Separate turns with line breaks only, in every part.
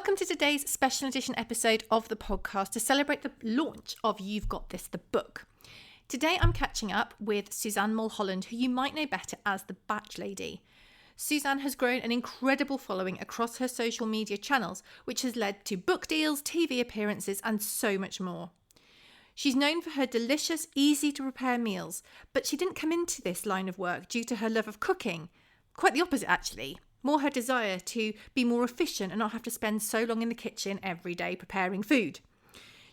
Welcome to today's special edition episode of the podcast to celebrate the launch of You've Got This, the book. Today I'm catching up with Suzanne Mulholland, who you might know better as the Batch Lady. Suzanne has grown an incredible following across her social media channels, which has led to book deals, TV appearances, and so much more. She's known for her delicious, easy to prepare meals, but she didn't come into this line of work due to her love of cooking. Quite the opposite, actually. More her desire to be more efficient and not have to spend so long in the kitchen every day preparing food.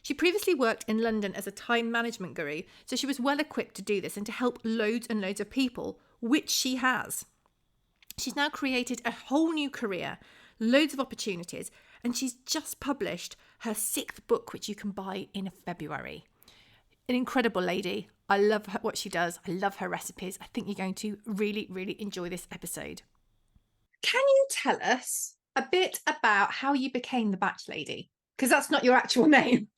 She previously worked in London as a time management guru, so she was well equipped to do this and to help loads and loads of people, which she has. She's now created a whole new career, loads of opportunities, and she's just published her 6th book, which you can buy in February. An incredible lady. I love what she does. I love her recipes. I think you're going to really, really enjoy this episode. Can you tell us a bit about how you became the Batch Lady? Because that's not your actual name.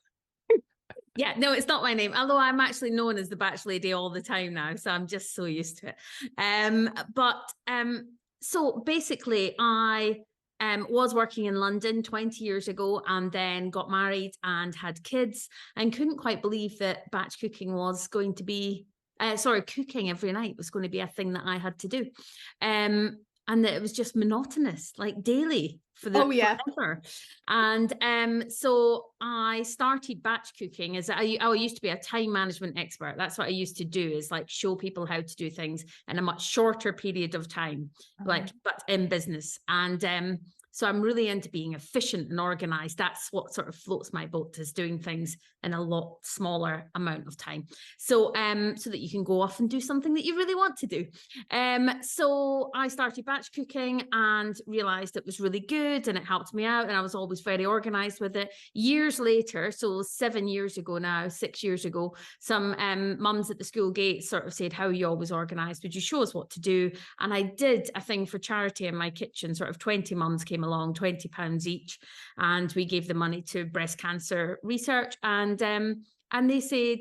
Yeah, no, it's not my name, although I'm actually known as the Batch Lady all the time now, so I'm just so used to it. So basically I was working in London 20 years ago and then got married and had kids and couldn't quite believe that batch cooking was going to be, cooking every night was going to be a thing that I had to do. And that it was just monotonous, like daily forever. And so I started batch cooking as I used to be a time management expert. That's what I used to do, is like show people how to do things in a much shorter period of time, but in business. And so I'm really into being efficient and organized. That's what sort of floats my boat, is doing things in a lot smaller amount of time. So so that you can go off and do something that you really want to do. So I started batch cooking and realized it was really good and it helped me out. And I was always very organized with it. Years later, so 7 years ago now, 6 years ago, some mums at the school gate sort of said, "How are you always organized? Would you show us what to do?" And I did a thing for charity in my kitchen. Sort of 20 mums came along, £20 each, and we gave the money to breast cancer research. And they said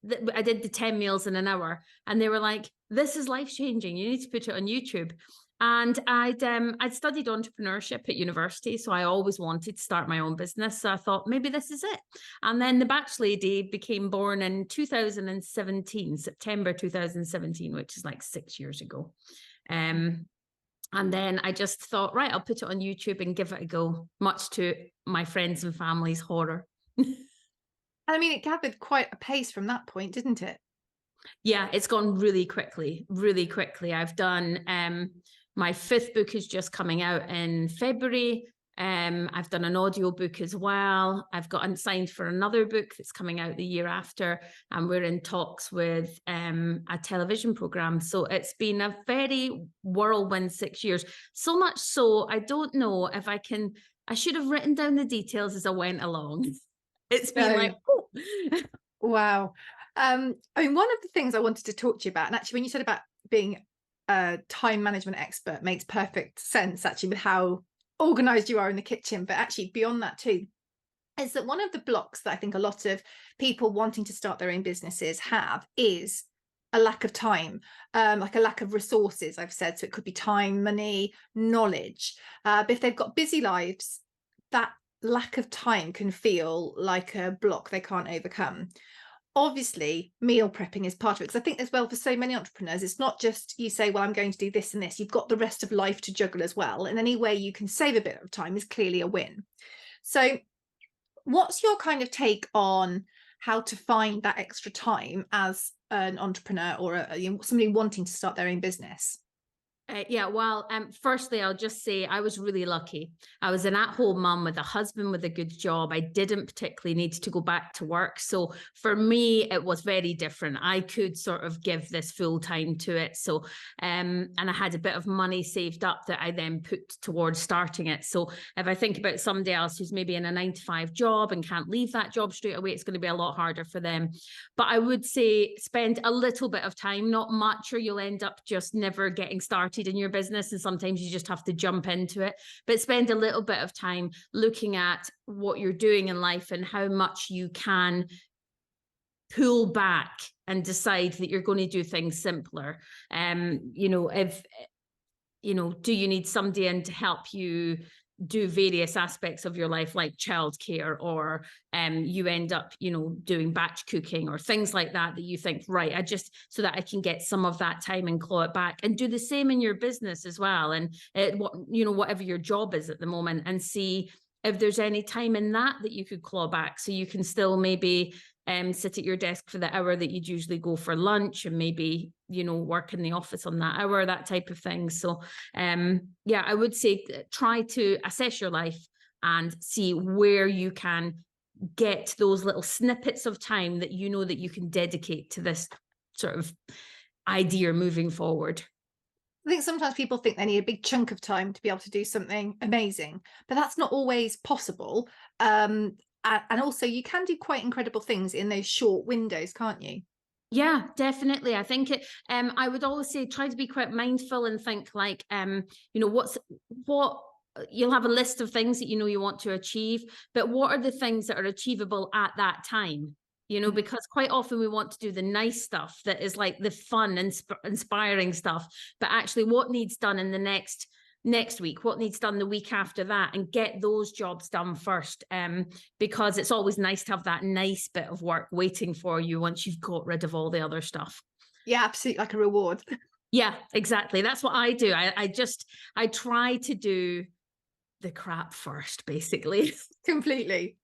that I did the 10 meals in an hour, and they were like, "This is life-changing. You need to put it on YouTube." And I'd studied entrepreneurship at university, so I always wanted to start my own business. So I thought, maybe this is it. And then the Batch Lady became born in 2017, September 2017, which is like 6 years ago. And then I just thought, right, I'll put it on YouTube and give it a go, much to my friends and family's horror.
I mean, it gathered quite a pace from that point, didn't it?
Yeah, it's gone really quickly, really quickly. I've done, my 5th book is just coming out in February. I've done an audio book as well. I've got signed for another book that's coming out the year after, and we're in talks with a television program. So it's been a very whirlwind 6 years. So much so, I don't know if I should have written down the details as I went along. It's been
Wow. I mean, one of the things I wanted to talk to you about, and actually when you said about being a time management expert, makes perfect sense actually with how organized you are in the kitchen, but actually beyond that too, is that one of the blocks that I think a lot of people wanting to start their own businesses have is a lack of time, like a lack of resources, I've said. So it could be time, money, knowledge. But if they've got busy lives, that lack of time can feel like a block they can't overcome. Obviously, meal prepping is part of it, because I think as well for so many entrepreneurs, it's not just you say, well, I'm going to do this and this. You've got the rest of life to juggle as well. And any way you can save a bit of time is clearly a win. So what's your kind of take on how to find that extra time as an entrepreneur or somebody wanting to start their own business?
Firstly, I'll just say I was really lucky. I was an at-home mum with a husband with a good job. I didn't particularly need to go back to work. So for me, it was very different. I could sort of give this full time to it. So, and I had a bit of money saved up that I then put towards starting it. So if I think about somebody else who's maybe in a 9-to-5 job and can't leave that job straight away, it's going to be a lot harder for them. But I would say spend a little bit of time, not much, or you'll end up just never getting started in your business, and sometimes you just have to jump into it. But spend a little bit of time looking at what you're doing in life and how much you can pull back and decide that you're going to do things simpler. Do you need somebody in to help you do various aspects of your life, like childcare, or you end up, doing batch cooking or things like that you think, right, so that I can get some of that time and claw it back, and do the same in your business as well. And whatever your job is at the moment, and see if there's any time in that you could claw back, so you can still maybe sit at your desk for the hour that you'd usually go for lunch, and maybe, work in the office on that hour, that type of thing. So, I would say try to assess your life and see where you can get those little snippets of time that that you can dedicate to this sort of idea moving forward.
I think sometimes people think they need a big chunk of time to be able to do something amazing, but that's not always possible. And also, you can do quite incredible things in those short windows, can't you?
Yeah, definitely. I think I would always say, try to be quite mindful and think like, what you'll have a list of things that you want to achieve, but what are the things that are achievable at that time? Because quite often we want to do the nice stuff that is like the fun and inspiring stuff, but actually what needs done in the next week, what needs done the week after that, and get those jobs done first, because it's always nice to have that nice bit of work waiting for you once you've got rid of all the other stuff.
Yeah, absolutely, like a reward.
Yeah, exactly. That's what I do. I try to do the crap first, basically.
Completely.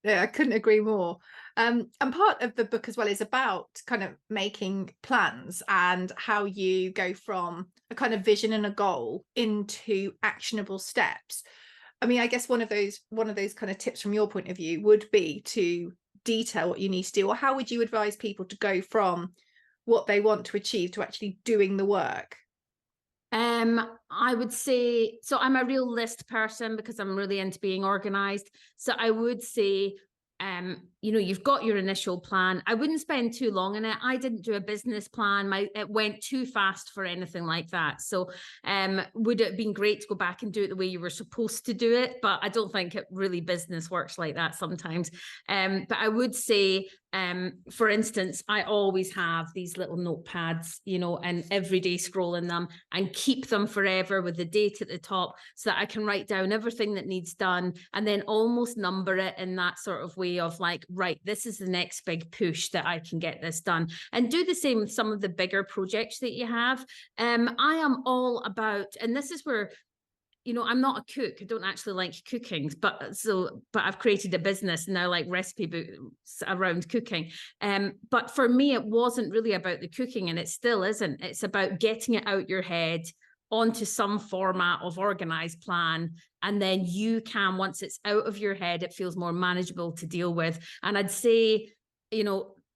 Yeah, I couldn't agree more. And part of the book as well is about kind of making plans and how you go from a kind of vision and a goal into actionable steps. I mean, I guess one of those kind of tips from your point of view would be to detail what you need to do, or how would you advise people to go from what they want to achieve to actually doing the work?
I would say, so I'm a real list person because I'm really into being organized. So I would say, you've got your initial plan. I wouldn't spend too long in it. I didn't do a business plan. It went too fast for anything like that. So, would it have been great to go back and do it the way you were supposed to do it? But I don't think it really business works like that sometimes. But I would say, for instance, I always have these little notepads, and every day scroll in them and keep them forever with the date at the top, so that I can write down everything that needs done, and then almost number it in that sort of way of like, right, this is the next big push that I can get this done. And do the same with some of the bigger projects that you have. I am all about, and this is where, I'm not a cook. I don't actually like cooking, but I've created a business now, like recipe books around cooking. But for me, it wasn't really about the cooking, and it still isn't. It's about getting it out your head onto some format of organized plan. And then you can, once it's out of your head, it feels more manageable to deal with. And I'd say,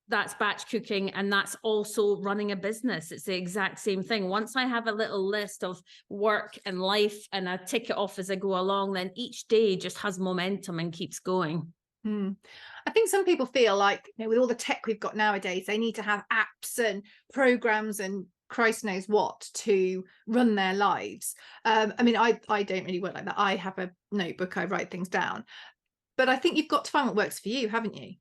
that's batch cooking, and that's also running a business. It's the exact same thing. Once I have a little list of work and life and I tick it off as I go along, then each day just has momentum and keeps going.
I think some people feel like, with all the tech we've got nowadays, they need to have apps and programs and Christ knows what to run their lives. I mean, I don't really work like that. I have a notebook, I write things down. But I think you've got to find what works for you, haven't you?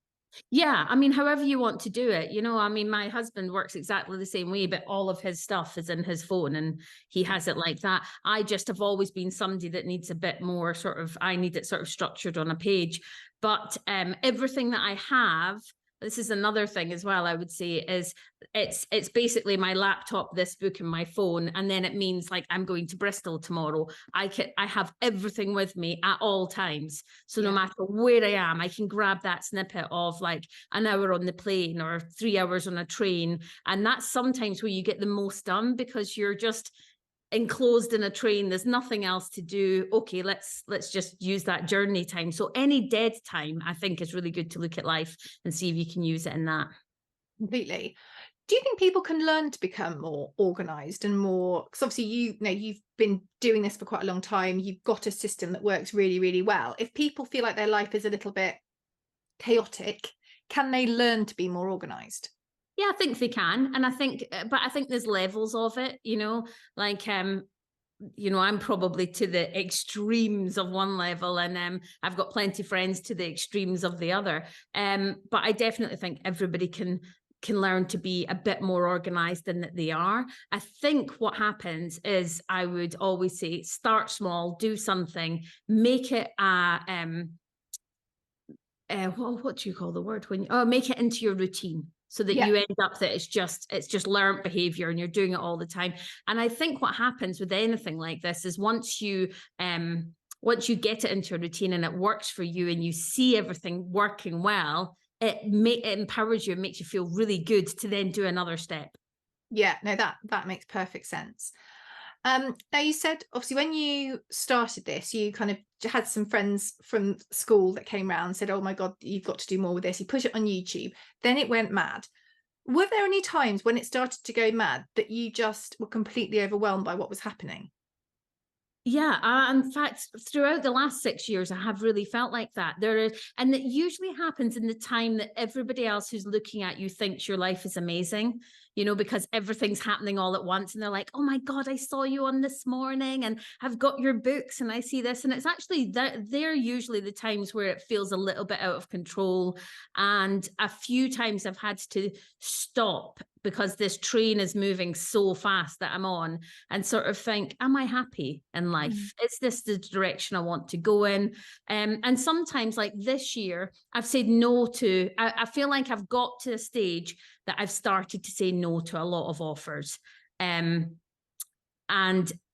Yeah, I mean, however you want to do it, I mean, my husband works exactly the same way, but all of his stuff is in his phone and he has it like that. I just have always been somebody that needs a bit more I need it sort of structured on a page. But everything that I have, this is another thing as well, I would say, is it's basically my laptop, this book, and my phone. And then it means like I'm going to Bristol tomorrow. I have everything with me at all times. So no matter where I am, I can grab that snippet of like an hour on the plane or 3 hours on a train. And that's sometimes where you get the most done, because you're just enclosed in a train, there's nothing else to do. Okay, let's just use that journey time. So any dead time, I think, is really good to look at life and see if you can use it in that.
Completely. Do you think people can learn to become more organized and more, because obviously you've been doing this for quite a long time, you've got a system that works really, really well. If people feel like their life is a little bit chaotic, can they learn to be more organized?
Yeah, I think they can. And I think there's levels of it, like, I'm probably to the extremes of one level, and I've got plenty of friends to the extremes of the other. But I definitely think everybody can can learn to be a bit more organized than that they are. I think what happens is, I would always say, start small, do something, make it what do you call the word when make it into your routine, so that you end up that it's just learned behavior and you're doing it all the time. And I think what happens with anything like this is once you get it into a routine and it works for you and you see everything working well, it empowers you and makes you feel really good to then do another step.
Yeah, no, that makes perfect sense. Now, you said obviously when you started this, you kind of had some friends from school that came around and said, oh my God, you've got to do more with this. You put it on YouTube, then it went mad. Were there any times when it started to go mad that you just were completely overwhelmed by what was happening?
Yeah, in fact, throughout the last 6 years, I have really felt like that. And it usually happens in the time that everybody else who's looking at you thinks your life is amazing, because everything's happening all at once. And they're like, oh my God, I saw you on this morning and I've got your books and I see this. And it's actually they're usually the times where it feels a little bit out of control. And a few times I've had to stop because this train is moving so fast that I'm on, and sort of think, am I happy in life? Is this the direction I want to go in? And sometimes, like this year, I've said no to, I feel like I've got to a stage that I've started to say no to a lot of offers. And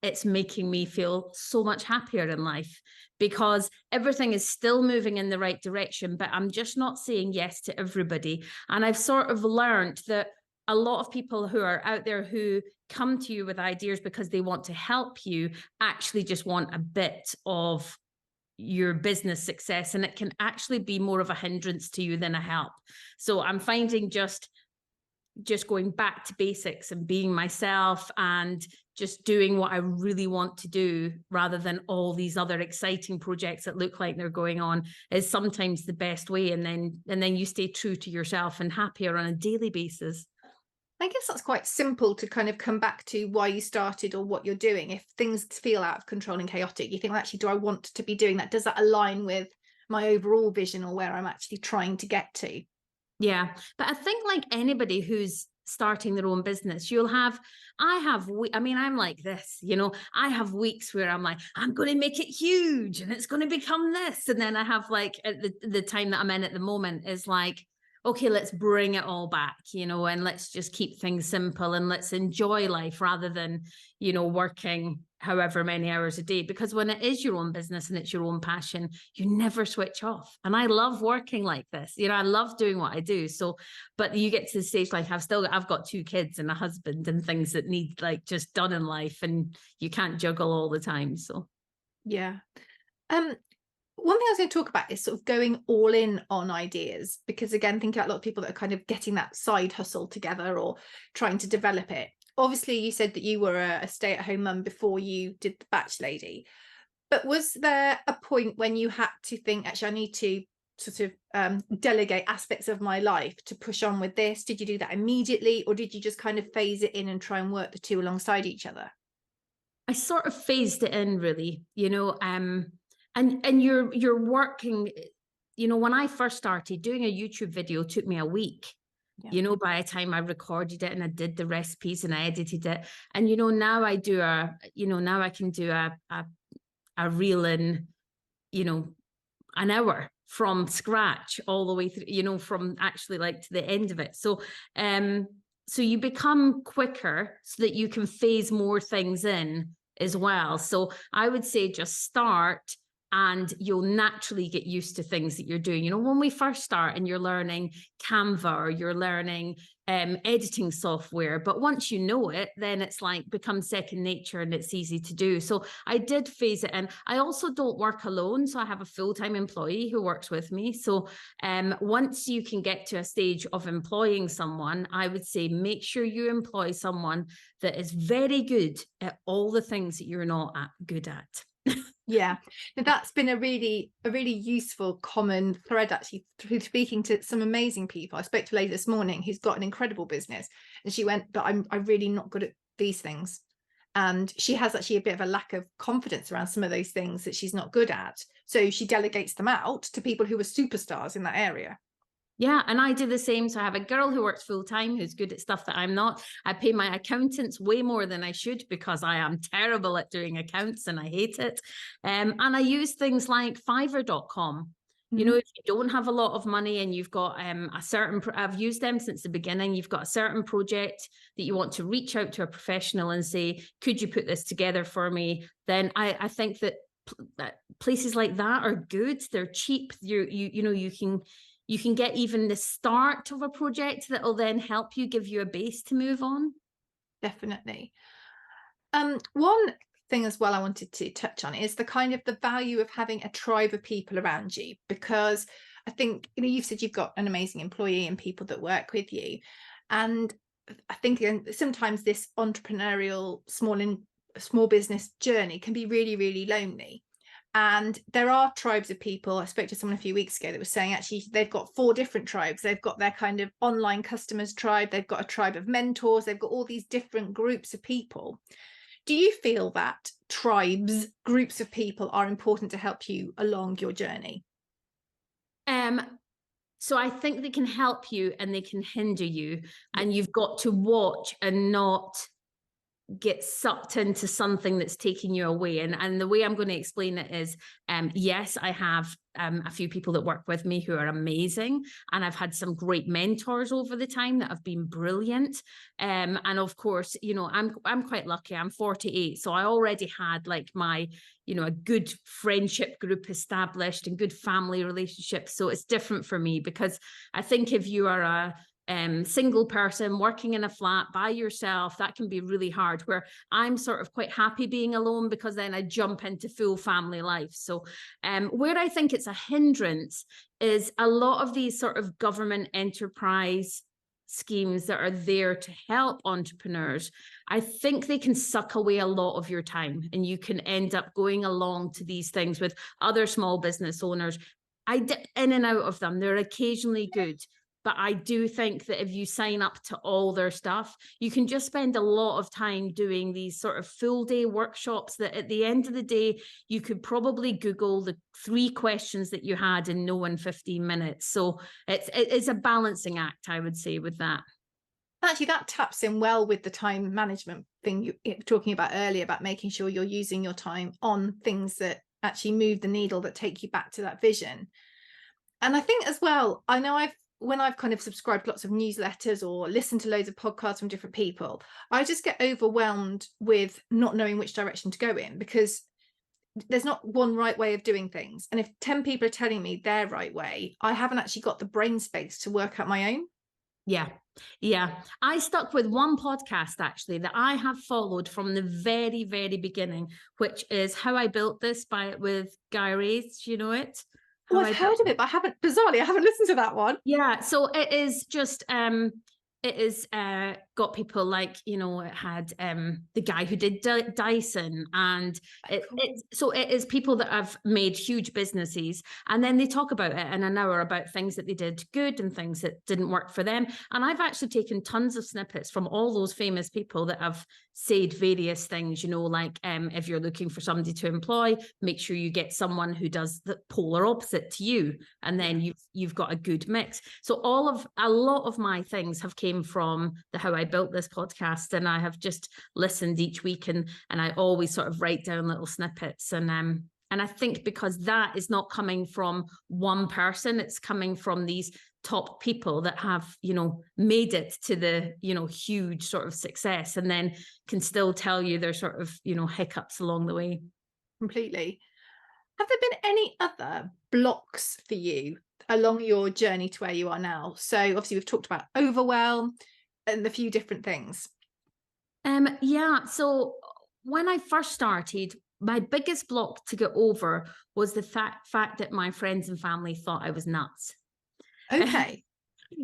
it's making me feel so much happier in life, because everything is still moving in the right direction, but I'm just not saying yes to everybody. And I've sort of learned that a lot of people who are out there who come to you with ideas because they want to help you actually just want a bit of your business success, and it can actually be more of a hindrance to you than a help. So I'm finding just going back to basics and being myself and just doing what I really want to do, rather than all these other exciting projects that look like they're going on, is sometimes the best way. And then you stay true to yourself and happier on a daily basis.
I guess that's quite simple to kind of come back to why you started or what you're doing. If things feel out of control and chaotic, you think, well, actually, do I want to be doing that? Does that align with my overall vision or where I'm actually trying to get to?
Yeah. But I think, like anybody who's starting their own business, I'm like this, I have weeks where I'm like, I'm going to make it huge and it's going to become this. And then I have, like, at the time that I'm in at the moment is like, okay, let's bring it all back, and let's just keep things simple and let's enjoy life rather than, working however many hours a day. Because when it is your own business and it's your own passion, you never switch off. And I love working like this. I love doing what I do. So, but you get to the stage, like I've got 2 kids and a husband and things that need, like, just done in life, and you can't juggle all the time. So,
yeah. One thing I was going to talk about is sort of going all in on ideas, because again, think about a lot of people that are kind of getting that side hustle together or trying to develop it. Obviously, you said that you were a stay-at-home mum before you did the Batch Lady, but was there a point when you had to think, actually, I need to sort of delegate aspects of my life to push on with this? Did you do that immediately, or did you just kind of phase it in and try and work the two alongside each other?
I sort of phased it in, really, and you're working, when I first started, doing a YouTube video took me a week. Yeah. By the time I recorded it and I did the recipes and I edited it. And, now I do now I can do a reel in, an hour from scratch all the way through, from actually, like, to the end of it. So, so you become quicker so that you can phase more things in as well. So I would say just start, and you'll naturally get used to things that you're doing. When we first start and you're learning Canva or you're learning editing software, but once you know it, then it's like becomes second nature and it's easy to do. So I did phase it in. I also don't work alone. So I have a full-time employee who works with me. So once you can get to a stage of employing someone, I would say make sure you employ someone that is very good at all the things that you're not good at.
Yeah, that's been a really useful common thread, actually, through speaking to some amazing people. I spoke to a lady this morning who's got an incredible business, and she went, but I'm really not good at these things. And she has actually a bit of a lack of confidence around some of those things that she's not good at. So she delegates them out to people who are superstars in that area.
Yeah, and I do the same. So I have a girl who works full time who's good at stuff that I'm not. I pay my accountants way more than I should because I am terrible at doing accounts and I hate it. And I use things like Fiverr.com. You know,
Mhm.
if you don't have a lot of money and you've got a certain, I've used them since the beginning, you've got a certain project that you want to reach out to a professional and say, could you put this together for me? Then I think that places like that are good. They're cheap. You know, you can get even the start of a project that will then help you, give you a base to move on.
Definitely. One thing as well I wanted to touch on is the kind of the value of having a tribe of people around you, because I think, you know, you've said you've got an amazing employee and people that work with you. And I think sometimes this entrepreneurial small business journey can be really, really lonely. And there are tribes of people. I spoke to someone a few weeks ago that was saying actually they've got 4 different tribes. They've got their kind of online customers tribe, they've got a tribe of mentors, they've got all these different groups of people. Do you feel that tribes, groups of people are important to help you along your journey?
Um, so I think they can help you and they can hinder you,
Yeah.
and you've got to watch and not get sucked into something that's taking you away. And the way I'm going to explain it is, yes, I have a few people that work with me who are amazing, and I've had some great mentors over the time that have been brilliant. And of course, you know, I'm quite lucky. I'm 48, so I already had like my, you know, a good friendship group established and good family relationships. So it's different for me because I think if you are a single person working in a flat by yourself, that can be really hard, where I'm sort of quite happy being alone because then I jump into full family life. So where I think it's a hindrance is a lot of these sort of government enterprise schemes that are there to help entrepreneurs. I think they can suck away a lot of your time, and you can end up going along to these things with other small business owners. I dip in and out of them. They're occasionally good. But I do think that if you sign up to all their stuff, you can just spend a lot of time doing these sort of full day workshops that at the end of the day, you could probably Google the 3 questions that you had and know in 15 minutes. So it's a balancing act, I would say, with that.
Actually, that taps in well with the time management thing you were talking about earlier, about making sure you're using your time on things that actually move the needle, that take you back to that vision. And I think as well, I know when I've kind of subscribed lots of newsletters or listened to loads of podcasts from different people, I just get overwhelmed with not knowing which direction to go in, because there's not one right way of doing things. And if 10 people are telling me their right way, I haven't actually got the brain space to work out my own.
Yeah. Yeah. I stuck with one podcast actually that I have followed from the very, very beginning, which is How I Built This with Guy Raz. Do you know it?
Oh,
How
I've
I
heard of it, but bizarrely, I haven't listened to that one.
Yeah, so it is just it is got people like, you know, it had the guy who did Dyson, and so it is people that have made huge businesses, and then they talk about it in an hour about things that they did good and things that didn't work for them. And I've actually taken tons of snippets from all those famous people that have said various things, you know, like if you're looking for somebody to employ, make sure you get someone who does the polar opposite to you, and then you've got a good mix. So a lot of my things have came from the How I Built This podcast, and I have just listened each week, and I always sort of write down little snippets, and I think because that is not coming from one person, it's coming from these top people that have, you know, made it to the, you know, huge sort of success, and then can still tell you their sort of, you know, hiccups along the way.
Completely. Have there been any other blocks for you along your journey to where you are now? So obviously we've talked about overwhelm and a few different things.
Yeah, so when I first started, my biggest block to get over was the fact that my friends and family thought I was nuts.
Okay.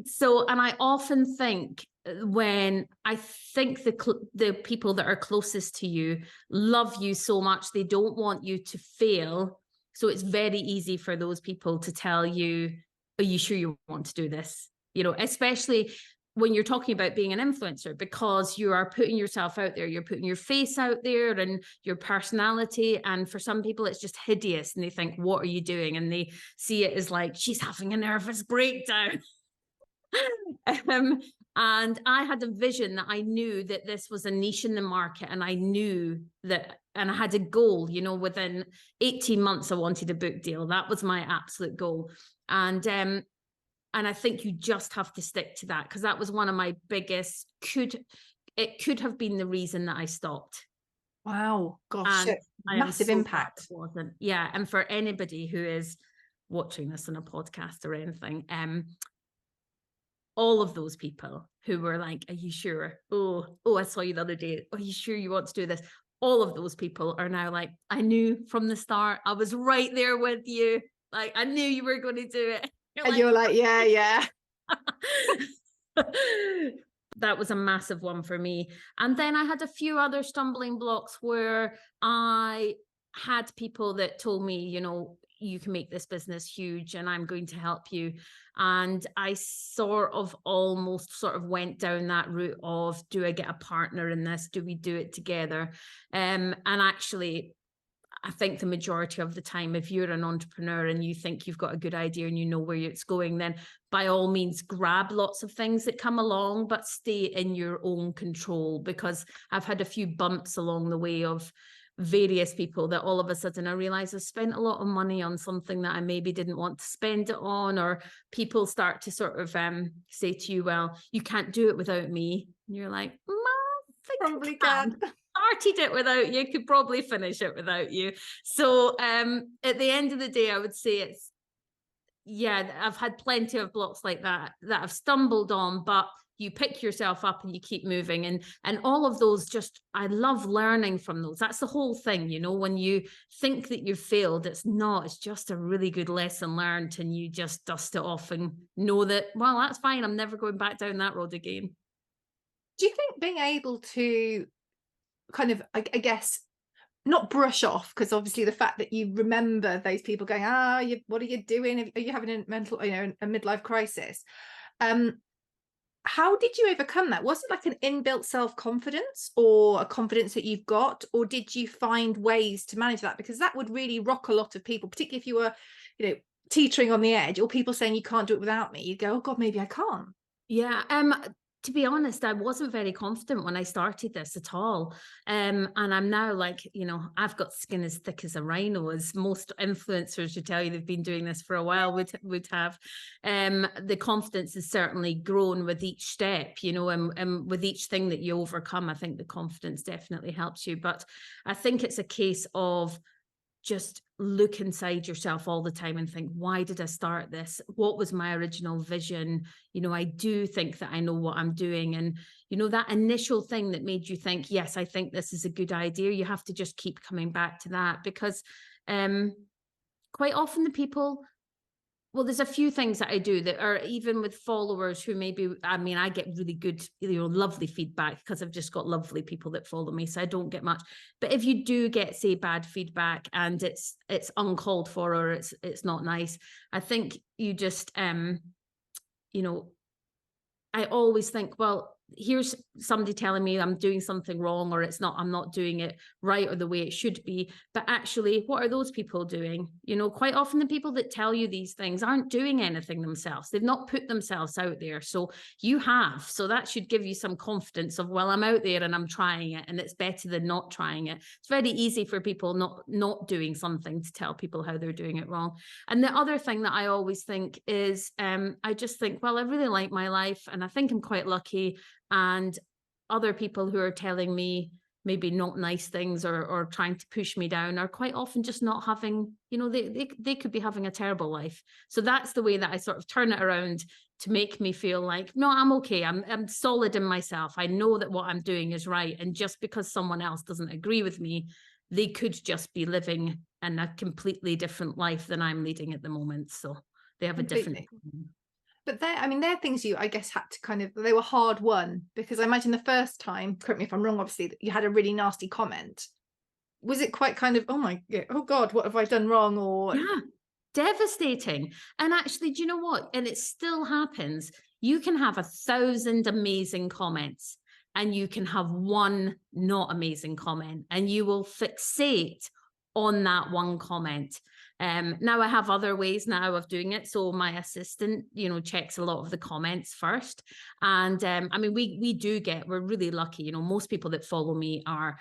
So, and I often think when I think the people that are closest to you love you so much, they don't want you to fail. So it's very easy for those people to tell you, are you sure you want to do this? You know, especially when you're talking about being an influencer, because you are putting yourself out there, you're putting your face out there and your personality. And for some people, it's just hideous. And they think, what are you doing? And they see it as like, she's having a nervous breakdown. And I had a vision that I knew that this was a niche in the market, and I knew that, and I had a goal, you know, within 18 months, I wanted a book deal. That was my absolute goal. And I think you just have to stick to that, because that was one of my biggest, it could have been the reason that I stopped.
Wow, gosh, massive impact.
Wasn't. Yeah. And for anybody who is watching this on a podcast or anything, all of those people who were like, are you sure? Oh, I saw you the other day. Are you sure you want to do this? All of those people are now like, I knew from the start, I was right there with you. Like, I knew you were going to do it.
You're like, yeah.
That was a massive one for me. And then I had a few other stumbling blocks where I had people that told me, you know, you can make this business huge and I'm going to help you. And I almost went down that route of, do I get a partner in this? Do we do it together? And actually, I think the majority of the time, if you're an entrepreneur and you think you've got a good idea and you know where it's going, then by all means grab lots of things that come along, but stay in your own control. Because I've had a few bumps along the way of various people that all of a sudden I realize I spent a lot of money on something that I maybe didn't want to spend it on, or people start to sort of say to you, well, you can't do it without me. And you're like, I
probably can.
Started it without you, could probably finish it without you. So at the end of the day, I would say I've had plenty of blocks like that I've stumbled on, but you pick yourself up and you keep moving. And all of those, just, I love learning from those. That's the whole thing, you know, when you think that you've failed, it's just a really good lesson learned, and you just dust it off and know that, well, that's fine, I'm never going back down that road again.
Do you think being able to kind of, I guess, not brush off, because obviously the fact that you remember those people going, what are you doing? Are you having a mental, a midlife crisis? How did you overcome that? Was it like an inbuilt self-confidence, or a confidence that you've got, or did you find ways to manage that? Because that would really rock a lot of people, particularly if you were, teetering on the edge, or people saying you can't do it without me. You'd go, oh God, maybe I can't.
Yeah. To be honest, I wasn't very confident when I started this at all. And I'm now like, I've got skin as thick as a rhino, as most influencers would tell you they've been doing this for a while would have. The confidence has certainly grown with each step, and with each thing that you overcome, I think the confidence definitely helps you. But I think it's a case of just look inside yourself all the time and think, why did I start this? What was my original vision? I do think that I know what I'm doing. And, that initial thing that made you think, yes, I think this is a good idea. You have to just keep coming back to that, because quite often the people, well, there's a few things that I do that are, even with followers who maybe, I get really good, lovely feedback, because I've just got lovely people that follow me. So I don't get much. But if you do get, say, bad feedback and it's uncalled for, or it's not nice, I think you just, I always think, well, here's somebody telling me I'm doing something wrong, or I'm not doing it right, or the way it should be. But actually, what are those people doing? Quite often the people that tell you these things aren't doing anything themselves. They've not put themselves out there. So you have. So that should give you some confidence of, well, I'm out there and I'm trying it, and it's better than not trying it. It's very easy for people not doing something to tell people how they're doing it wrong. And the other thing that I always think is, I just think, well, I really like my life, and I think I'm quite lucky. And other people who are telling me maybe not nice things, or trying to push me down, are quite often just not having, they could be having a terrible life. So that's the way that I sort of turn it around, to make me feel like, no, I'm okay. I'm solid in myself. I know that what I'm doing is right. And just because someone else doesn't agree with me, they could just be living in a completely different life than I'm leading at the moment. So they have
Completely.
a different.
But they're things you, I guess, had to they were hard won, because I imagine the first time, correct me if I'm wrong, obviously, you had a really nasty comment. Was it quite kind of, oh God, what have I done wrong? Or
yeah, devastating. And actually, do you know what? And it still happens. You can have 1,000 amazing comments, and you can have one not amazing comment, and you will fixate on that one comment. Now I have other ways now of doing it. So my assistant, checks a lot of the comments first. And I mean, we're really lucky. Most people that follow me are,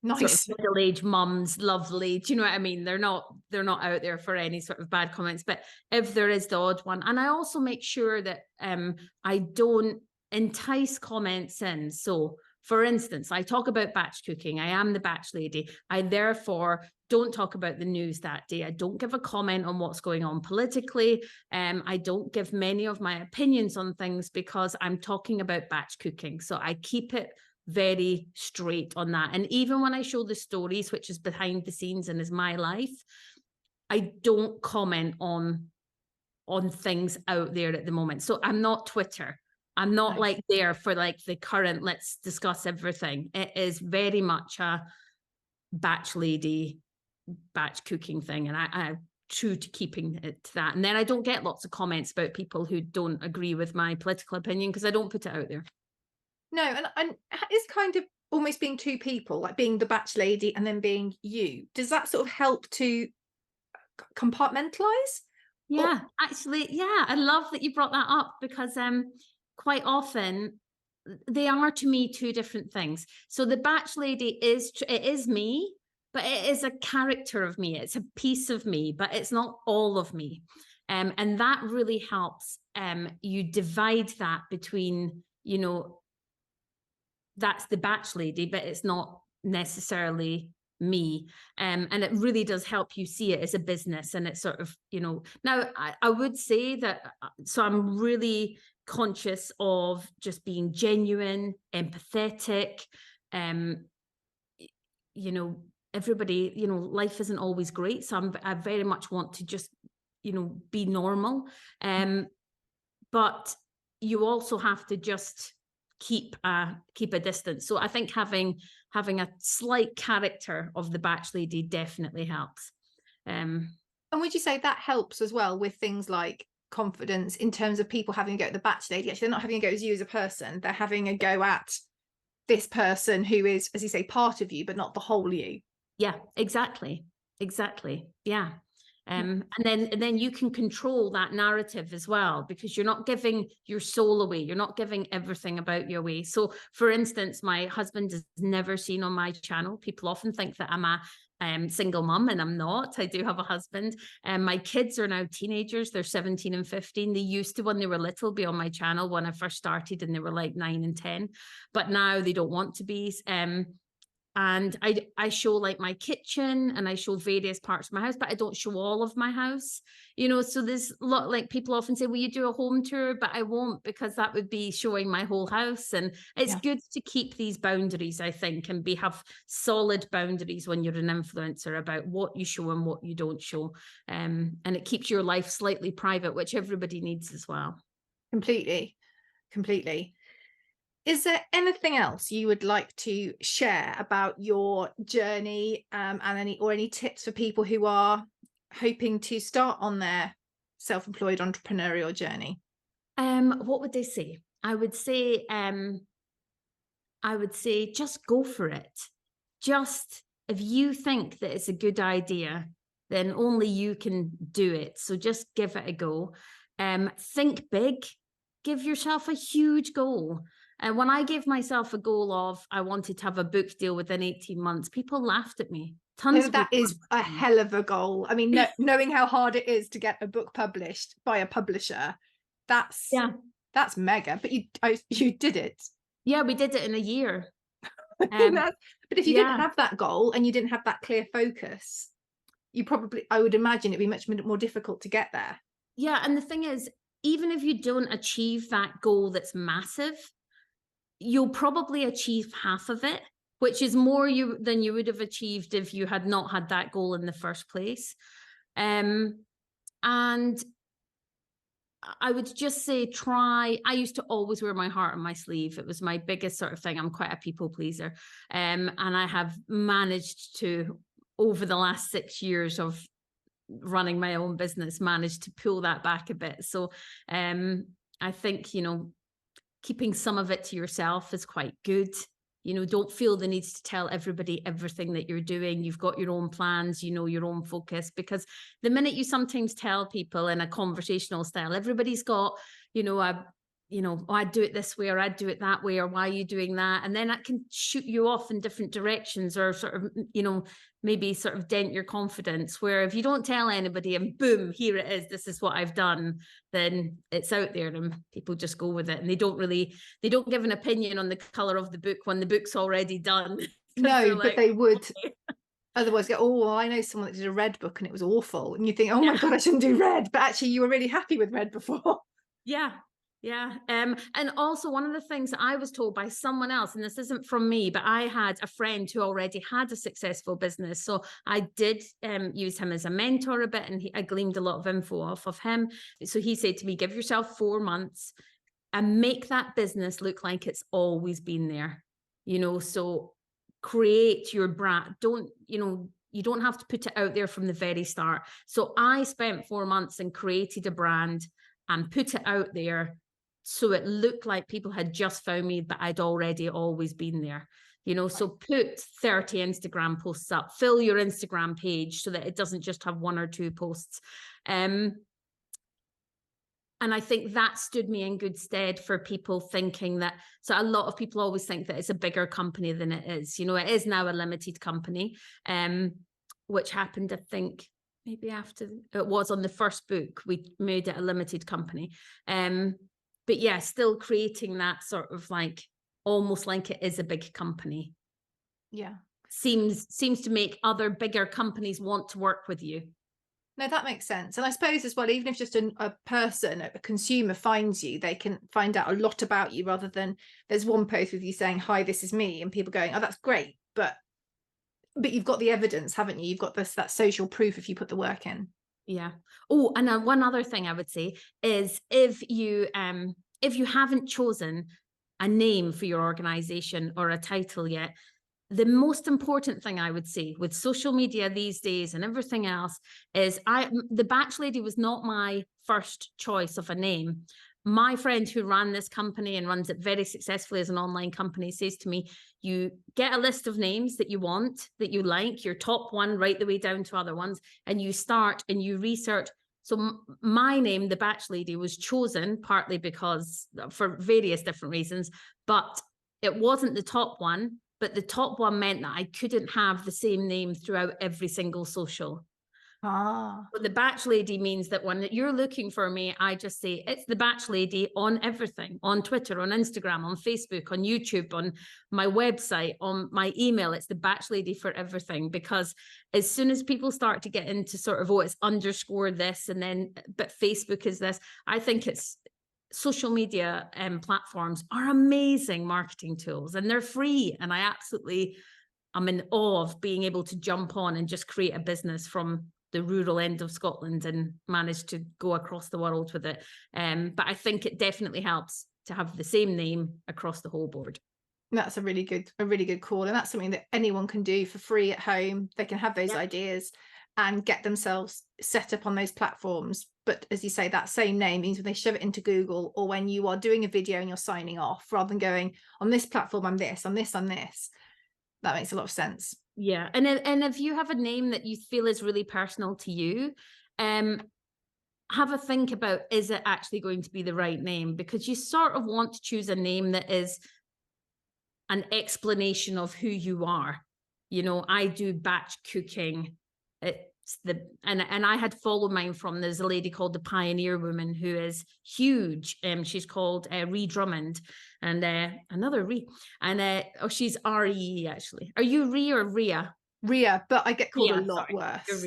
Nice.
sort of middle-aged mums, lovely. Do you know what I mean? They're not out there for any sort of bad comments. But if there is the odd one, and I also make sure that I don't entice comments in. So for instance, I talk about batch cooking. I am the batch lady. I therefore don't talk about the news that day. I don't give a comment on what's going on politically. I don't give many of my opinions on things because I'm talking about batch cooking. So I keep it very straight on that. And even when I show the stories, which is behind the scenes and is my life, I don't comment on things out there at the moment. So I'm not Twitter. I'm not
Nice.
like there for like the current, let's discuss everything. It is very much a batch lady, batch cooking thing. And I'm true to keeping it to that. And then I don't get lots of comments about people who don't agree with my political opinion because I don't put it out there.
No, and it's kind of almost being two people, like being the batch lady and then being you. Does that sort of help to compartmentalize?
Yeah, actually, yeah, I love that you brought that up because quite often they are to me two different things. So the batch lady is me, but it is a character of me. It's a piece of me, but it's not all of me. And that really helps. You divide that between, that's the batch lady, but it's not necessarily me. And it really does help you see it as a business. And it's sort of, now I would say that, so I'm really conscious of just being genuine, empathetic. Everybody, life isn't always great. So I very much want to just, be normal. But you also have to just keep a distance. So I think having a slight character of the batch lady definitely helps.
And would you say that helps as well with things like confidence in terms of people having a go at the batch lady? Actually, they're not having a go at you as a person. They're having a go at this person who is, as you say, part of you, but not the whole you.
Yeah, exactly. Yeah. And then you can control that narrative as well, because you're not giving your soul away. You're not giving everything about you away. So for instance, my husband is never seen on my channel. People often think that I'm a single mum, and I'm not. I do have a husband. And my kids are now teenagers. They're 17 and 15. They used to, when they were little, be on my channel when I first started, and they were like 9 and 10. But now they don't want to be. And I show like my kitchen and I show various parts of my house, but I don't show all of my house, so there's a lot, like people often say, will you do a home tour? But I won't, because that would be showing my whole house. And it's good to keep these boundaries, I think, and have solid boundaries when you're an influencer about what you show and what you don't show. And it keeps your life slightly private, which everybody needs as well.
Completely. Is there anything else you would like to share about your journey, and any tips for people who are hoping to start on their self-employed entrepreneurial journey?
What would they say? I would say just go for it. Just, if you think that it's a good idea, then only you can do it. So just give it a go. Think big. Give yourself a huge goal. And when I gave myself a goal of I wanted to have a book deal within 18 months, people lauged at me.
That is a hell of a goal. I mean, knowing how hard it is to get a book published by a publisher, that's mega. But you did it.
Yeah, we did it in a year.
But if you didn't have that goal and you didn't have that clear focus, I would imagine it'd be much more difficult to get there.
Yeah, and the thing is, even if you don't achieve that goal that's massive, you'll probably achieve half of it, which is more than you would have achieved if you had not had that goal in the first place. And I would just say I used to always wear my heart on my sleeve. It was my biggest sort of thing. I'm quite a people pleaser. And I have managed to, over the last 6 years of running my own business, managed to pull that back a bit. So I think, keeping some of it to yourself is quite good. don't feel the need to tell everybody everything that you're doing. You've got your own plans, your own focus, because the minute you sometimes tell people in a conversational style, everybody's got, oh, I'd do it this way, or I'd do it that way, or why are you doing that? And then that can shoot you off in different directions, or sort of, maybe sort of dent your confidence. Where if you don't tell anybody and boom, here it is, this is what I've done, then it's out there and people just go with it. And they don't give an opinion on the color of the book when the book's already done.
No, but they would otherwise go, oh, I know someone that did a red book and it was awful. And you think, oh my God, I shouldn't do red. But actually you were really happy with red before.
Yeah. Yeah. And also one of the things that I was told by someone else, and this isn't from me, but I had a friend who already had a successful business. So I did use him as a mentor a bit, and I gleaned a lot of info off of him. So he said to me, give yourself 4 months and make that business look like it's always been there. So create your brand. You don't have to put it out there from the very start. So I spent 4 months and created a brand and put it out there, so it looked like people had just found me, but I'd already always been there. So put 30 Instagram posts up, fill your Instagram page so that it doesn't just have 1 or 2 posts. And I think that stood me in good stead for people thinking that, so a lot of people always think that it's a bigger company than it is. It is now a limited company, which happened, I think, maybe after it was on the first book, we made it a limited company. But yeah, still creating that sort of like, almost like it is a big company.
Yeah.
Seems to make other bigger companies want to work with you.
No, that makes sense. And I suppose as well, even if just a person, a consumer finds you, they can find out a lot about you, rather than there's one post with you saying, hi, this is me, and people going, oh, that's great. But you've got the evidence, haven't you? You've got that social proof if you put the work in.
Yeah. Oh, and one other thing I would say is if you haven't chosen a name for your organization or a title yet, the most important thing I would say with social media these days and everything else is the Batch Lady was not my first choice of a name. My friend who ran this company and runs it very successfully as an online company says to me, you get a list of names that you want, that you like, your top one right the way down to other ones, and you start and you research. So my name, the Batch Lady, was chosen partly because for various different reasons, but it wasn't the top one. But the top one meant that I couldn't have the same name throughout every single social. But the Batch Lady means that when you're looking for me, I just say it's the Batch Lady on everything, on Twitter, on Instagram, on Facebook, on YouTube, on my website, on my email. It's the Batch Lady for everything, because as soon as people start to get into sort of, oh, it's underscore this, and then, but Facebook is this, I think it's social media platforms are amazing marketing tools, and they're free. And I'm in awe of being able to jump on and just create a business from the rural end of Scotland and manage to go across the world with it. But I think it definitely helps to have the same name across the whole board.
That's a really good call. And that's something that anyone can do for free at home. They can have those ideas and get themselves set up on those platforms. But as you say, that same name means when they shove it into Google, or when you are doing a video and you're signing off, rather than going on this platform, I'm this, on this, I'm this. That makes a lot of sense.
Yeah. And if you have a name that you feel is really personal to you, have a think about, is it actually going to be the right name? Because you sort of want to choose a name that is an explanation of who you are. I do batch cooking. And I had followed mine from, there's a lady called the Pioneer Woman who is huge. She's called Rhea Drummond, and another Rhea, and she's R-E actually. Are you Rhea or Rhea?
Rhea, but I get called a lot worse.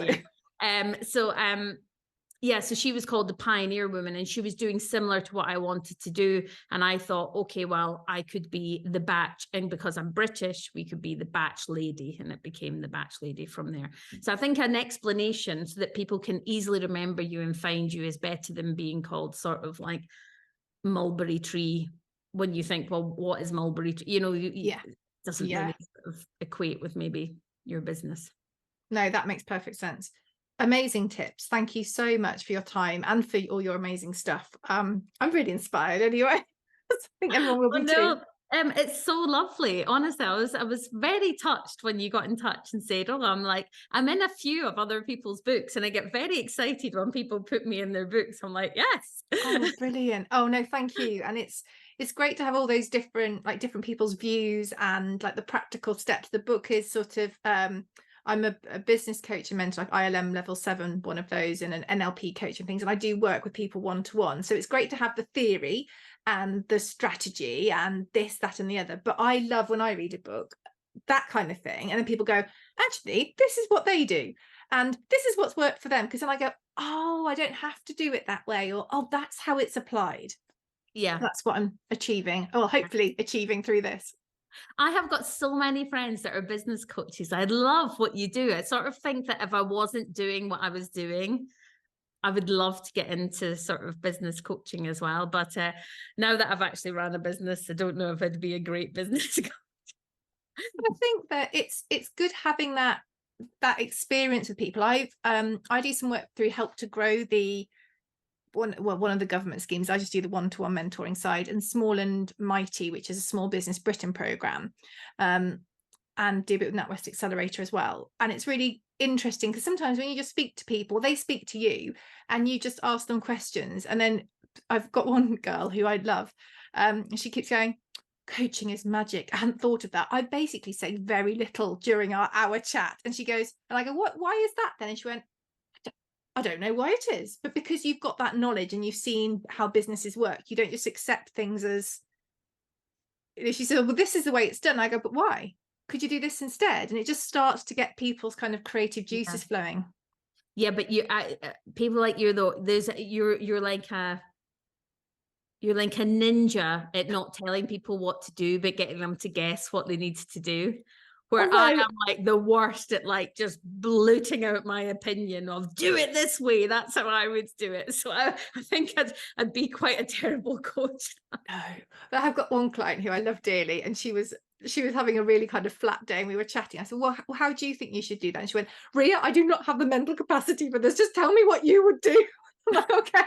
So she was called the Pioneer Woman, and she was doing similar to what I wanted to do. And I thought, okay, well, I could be the Batch, and because I'm British, we could be the Batch Lady, and it became the Batch Lady from there. So I think an explanation so that people can easily remember you and find you is better than being called sort of like Mulberry Tree. When you think, well, what is Mulberry Tree? It doesn't really sort of equate with maybe your business.
No, that makes perfect sense. Amazing tips. Thank you so much for your time and for all your amazing stuff. I'm really inspired anyway. I think everyone will be too.
It's so lovely. Honestly, I was very touched when you got in touch and said, "Oh, I'm in a few of other people's books," and I get very excited when people put me in their books. I'm like, "Yes."
Oh, brilliant. Oh no, thank you. And it's great to have all those different people's views and like the practical steps. The book is sort of I'm a business coach and mentor, like ILM level 7, one of those, and an NLP coach and things. And I do work with people one-to-one. So it's great to have the theory and the strategy and this, that, and the other. But I love when I read a book, that kind of thing. And then people go, actually, this is what they do. And this is what's worked for them. Because then I go, oh, I don't have to do it that way. Or, oh, that's how it's applied.
Yeah.
That's what I'm achieving. Or hopefully achieving through this.
I have got so many friends that are business coaches. I love what you do. I sort of think that if I wasn't doing what I was doing, I would love to get into sort of business coaching as well. But now that I've actually run a business, I don't know if I'd be a great business coach.
I think that it's good having that experience with people. I do some work through Help to Grow, the one of the government schemes. I just do the one-to-one mentoring side, and Small and Mighty, which is a Small Business Britain program, and do a bit with NatWest Accelerator as well. And it's really interesting because sometimes when you just speak to people, they speak to you and you just ask them questions. And then I've got one girl who I love, she keeps going, coaching is magic. I hadn't thought of that. I basically say very little during our hour chat. And she goes, and I go, why is that then? And she went, I don't know why it is, but because you've got that knowledge and you've seen how businesses work, you don't just accept things as, she said, well, this is the way it's done. I go, but why? Could you do this instead? And it just starts to get people's kind of creative juices flowing.
Yeah, but people like you though, you're like a ninja at not telling people what to do, but getting them to guess what they need to do. Where I am like the worst at like just blurting out my opinion of do it this way. That's how I would do it. So I think I'd be quite a terrible coach.
No, but I've got one client who I love dearly, and she was having a really kind of flat day, and we were chatting. I said, well, how do you think you should do that? And she went, Rhea, I do not have the mental capacity for this. Just tell me what you would do. I'm like, okay.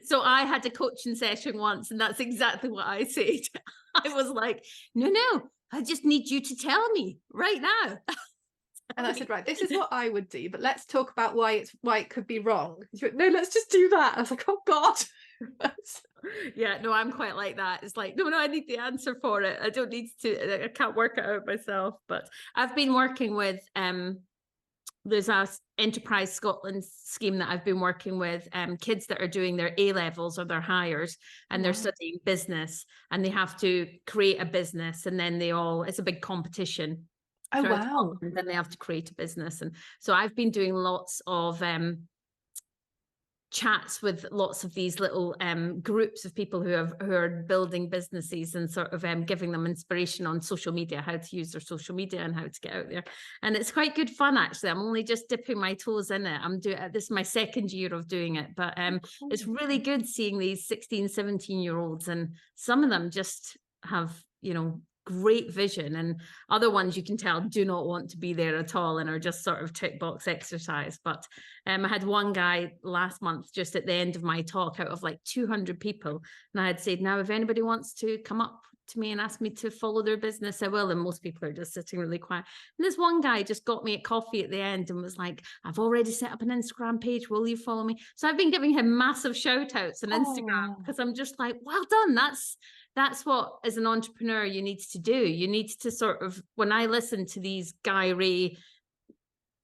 So I had a coaching session once, and that's exactly what I said. I was like, no, I just need you to tell me right now.
And I said, right, this is what I would do, but let's talk about why it could be wrong. She went, no, let's just do that. I was like, oh God.
Yeah, no, I'm quite like that. It's like, no, I need the answer for it. I don't need to, I can't work it out myself. But I've been working with, there's a Enterprise Scotland scheme that I've been working with kids that are doing their A-levels or their hires, and they're studying business, and they have to create a business, and then it's a big competition.
Oh, wow.
And then they have to create a business. And so I've been doing lots of chats with lots of these little groups of people who are building businesses, and sort of giving them inspiration on social media, how to use their social media and how to get out there. And it's quite good fun, actually. I'm only just dipping my toes in it. This is my second year of doing it, but it's really good seeing these 16, 17-year-olds, and some of them just have, great vision, and other ones you can tell do not want to be there at all and are just sort of tick box exercise. But I had one guy last month, just at the end of my talk, out of like 200 people, and I had said, now if anybody wants to come up to me and ask me to follow their business, I will. And most people are just sitting really quiet. And this one guy just got me a coffee at the end and was like, I've already set up an Instagram page, will you follow me? So I've been giving him massive shout outs on Instagram, because I'm just like, well done. That's what, as an entrepreneur, you need to do. You need to sort of, when I listen to these Guy Ray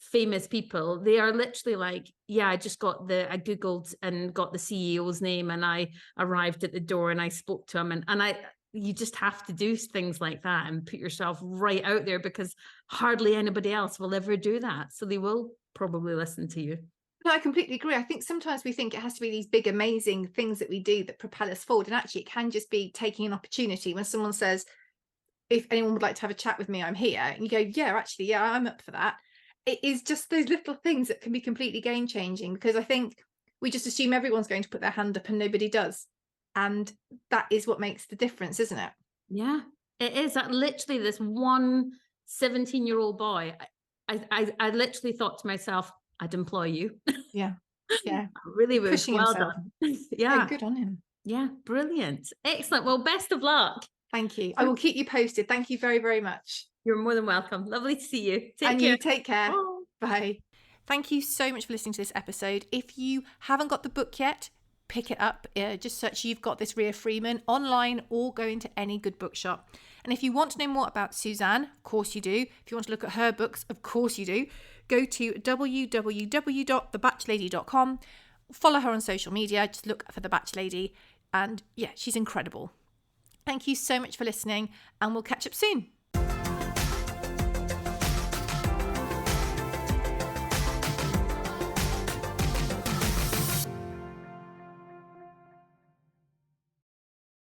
famous people, they are literally like, yeah, I Googled and got the CEO's name, and I arrived at the door and I spoke to him, and you just have to do things like that and put yourself right out there, because hardly anybody else will ever do that. So they will probably listen to you.
No, I completely agree. I think sometimes we think it has to be these big, amazing things that we do that propel us forward. And actually, it can just be taking an opportunity. When someone says, if anyone would like to have a chat with me, I'm here. And you go, yeah, I'm up for that. It is just those little things that can be completely game changing, because I think we just assume everyone's going to put their hand up and nobody does. And that is what makes the difference, isn't it?
Yeah, it is. Literally, this one 17-year-old boy, I literally thought to myself, I'd employ you.
Yeah. Yeah.
Really was.
Pushing
well
himself.
done. Yeah.
Good on him.
Yeah. Brilliant. Excellent. Well, best of luck.
Thank you. I will keep you posted. Thank you very, very much.
You're more than welcome. Lovely to see you.
Take care. You take care.
Bye.
Bye. Thank you so much for listening to this episode. If you haven't got the book yet, pick it up. Just search You've Got This Rhea Freeman online or go into any good bookshop. And if you want to know more about Suzanne, of course you do. If you want to look at her books, of course you do. Go to www.thebatchlady.com. Follow her on social media. Just look for The Batch Lady. And yeah, she's incredible. Thank you so much for listening, and we'll catch up soon.